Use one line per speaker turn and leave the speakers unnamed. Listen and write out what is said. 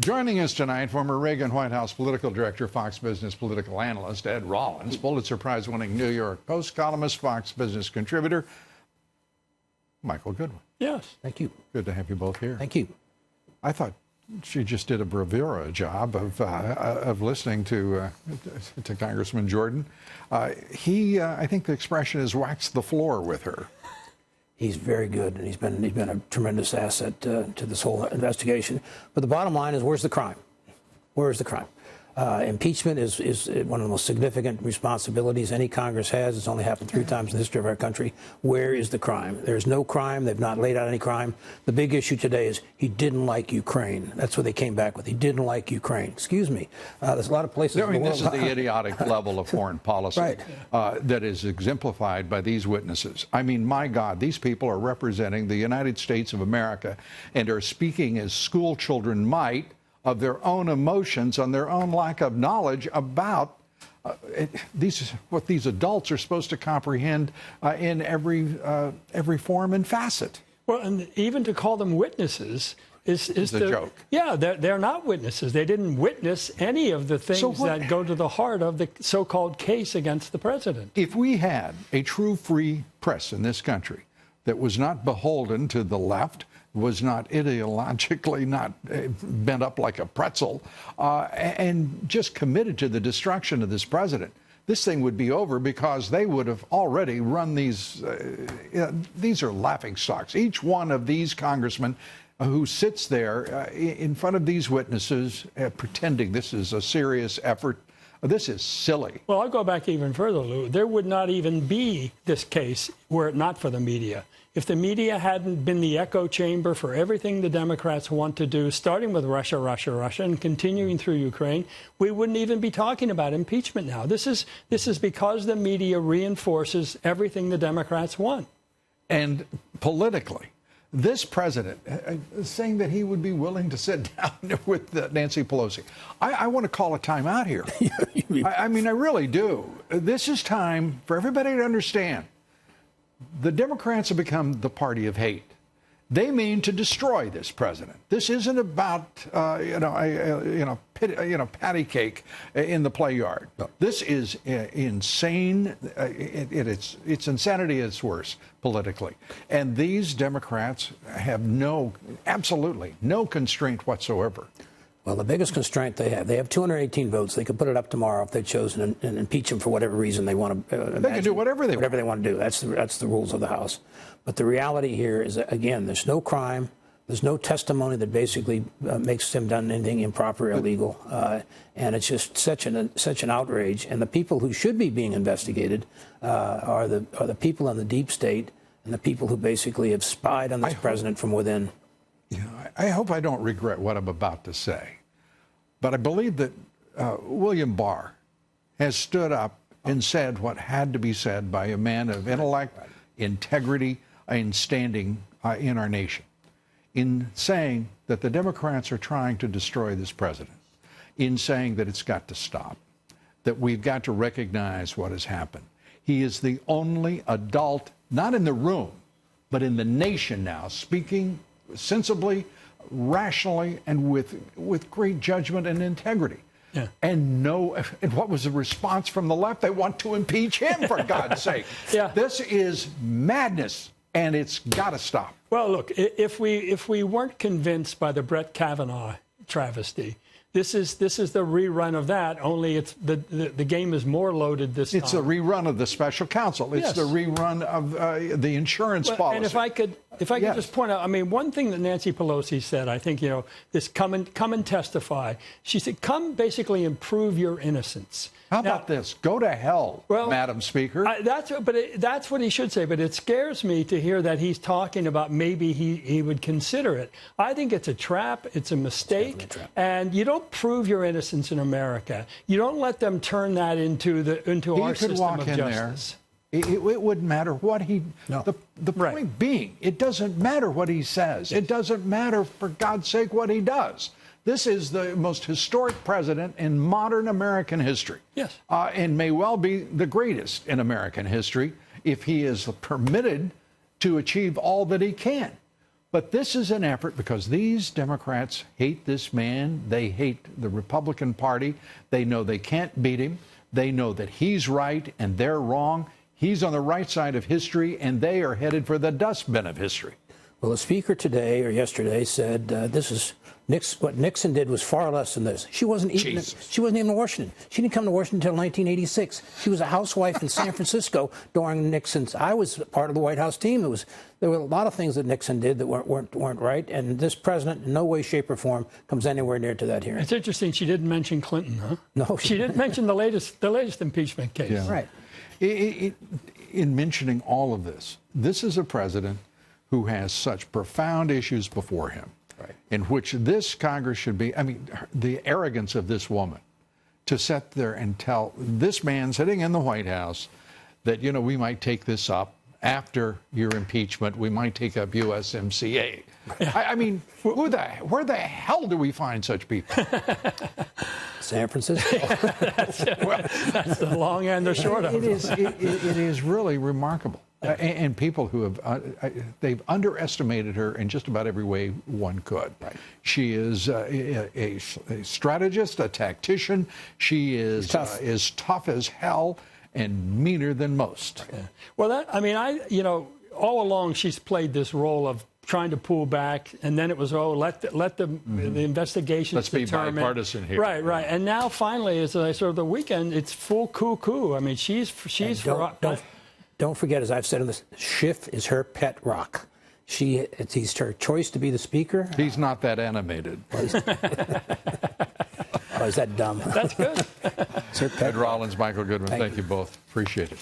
Joining us tonight, former Reagan White House political director, Fox Business political analyst Ed Rollins, Pulitzer Prize-winning New York Post columnist, Fox Business contributor, Michael Goodwin.
Yes.
Thank you.
Good to have you both here.
Thank you.
I thought she just did a bravura job of listening to Congressman Jordan. I think the expression is waxed the floor with her.
He's very good, and he's been a tremendous asset to this whole investigation. But the bottom line is, where's the crime? Where is the crime? Impeachment is one of the most significant responsibilities any Congress has. It's only happened 3 times in the history of our country. Where is the crime? There's no crime. They've not laid out any crime. The big issue today is he didn't like Ukraine. That's what they came back with. He didn't like Ukraine. Excuse me. There's a lot of places in the world.
This is the idiotic level of foreign policy
right.
That is exemplified by these witnesses. I mean, my God, these people are representing the United States of America and are speaking as school children might of their own emotions, on their own lack of knowledge about what these adults are supposed to comprehend in every form and facet.
Well, and even to call them witnesses is
a joke.
Yeah, they're not witnesses. They didn't witness any of the things that go to the heart of the so-called case against the president.
If we had a true free press in this country that was not beholden to the left, was not ideologically not bent up like a pretzel, and just committed to the destruction of this president, this thing would be over, because they would have already run these. These are laughing stocks. Each one of these congressmen who sits there in front of these witnesses pretending this is a serious effort. This is silly.
Well, I'll go back even further, Lou. There would not even be this case were it not for the media. If the media hadn't been the echo chamber for everything the Democrats want to do, starting with Russia, and continuing through Ukraine, we wouldn't even be talking about impeachment now. This is because the media reinforces everything the Democrats want.
And politically, this president saying that he would be willing to sit down with Nancy Pelosi. I want to call a timeout here. I mean, I really do. This is time for everybody to understand. The Democrats have become the party of hate. They mean to destroy this president. This isn't about patty cake in the play yard. No. This is insane. It's insanity at its worst politically. And these Democrats have absolutely no constraint whatsoever.
Well, the biggest constraint they have 218 votes. They could put it up tomorrow if they chose and impeach him for whatever reason they want to.
They can do whatever they
want to do. That's the rules of the House. But the reality here is that, again, there's no crime. There's no testimony that basically makes him done anything improper or illegal, and it's just such an outrage. And the people who should be being investigated are the people in the deep state and the people who basically have spied on this president from within.
I hope I don't regret what I'm about to say, but I believe that William Barr has stood up and said what had to be said by a man of intellect, integrity, and standing in our nation, in saying that the Democrats are trying to destroy this president, in saying that it's got to stop, that we've got to recognize what has happened. He is the only adult, not in the room, but in the nation now, speaking sensibly, rationally, and with great judgment and integrity. Yeah. And what was the response from the left? They want to impeach him, for God's sake. Yeah. This is madness, and it's got to stop.
Well, look, if we weren't convinced by the Brett Kavanaugh travesty, this is the rerun of that. Only it's the game is more loaded this time.
It's a rerun of the special counsel. It's the rerun of the insurance policy.
And if I could just point out, I mean, one thing that Nancy Pelosi said, I think, this come and testify. She said, come basically and prove your innocence.
How about this? Go to hell, Madam Speaker.
That's what he should say. But it scares me to hear that he's talking about maybe he would consider it. I think it's a trap. It's a mistake. And you don't prove your innocence in America. You don't let them turn that into our system of justice.
It wouldn't matter what he. No. The point being, it doesn't matter what he says. Yes. It doesn't matter, for God's sake, what he does. This is the most historic president in modern American history.
Yes.
And may well be the greatest in American history if he is permitted to achieve all that he can. But this is an effort because these Democrats hate this man. They hate the Republican Party. They know they can't beat him. They know that he's right and they're wrong. He's on the right side of history, and they are headed for the dustbin of history.
Well, the speaker today or yesterday said what Nixon did was far less than this. She wasn't even in Washington. She didn't come to Washington until 1986. She was a housewife in San Francisco during Nixon's. I was part of the White House team. There were a lot of things that Nixon did that weren't right, and this president, in no way, shape, or form, comes anywhere near to that hearing.
It's interesting she didn't mention Clinton, huh?
No,
she didn't mention the latest impeachment case.
Yeah.
Right.
In mentioning all of this, this is a president who has such profound issues before him,
right,
in which this Congress should be, I mean, the arrogance of this woman to sit there and tell this man sitting in the White House that, you know, we might take this up after your impeachment, we might take up USMCA. I mean, where the hell do we find such people?
San Francisco.
That's the long and the short of it.
It is really remarkable. And people who have, they've underestimated her in just about every way one could.
Right.
She is a strategist, a tactician. She is tough as hell and meaner than most.
Yeah. Well, all along she's played this role of trying to pull back, and then it was, let the investigations
Let's
determine.
be bipartisan here.
Right. And now finally, as I sort of the weekend, it's full cuckoo. I mean, she's
don't forget, as I've said in this, Schiff is her pet rock. It's her choice to be the speaker.
He's not that animated.
Oh, is that dumb?
That's good.
It's her pet
Ed Rollins, Michael Goodwin, thank you both. Appreciate it.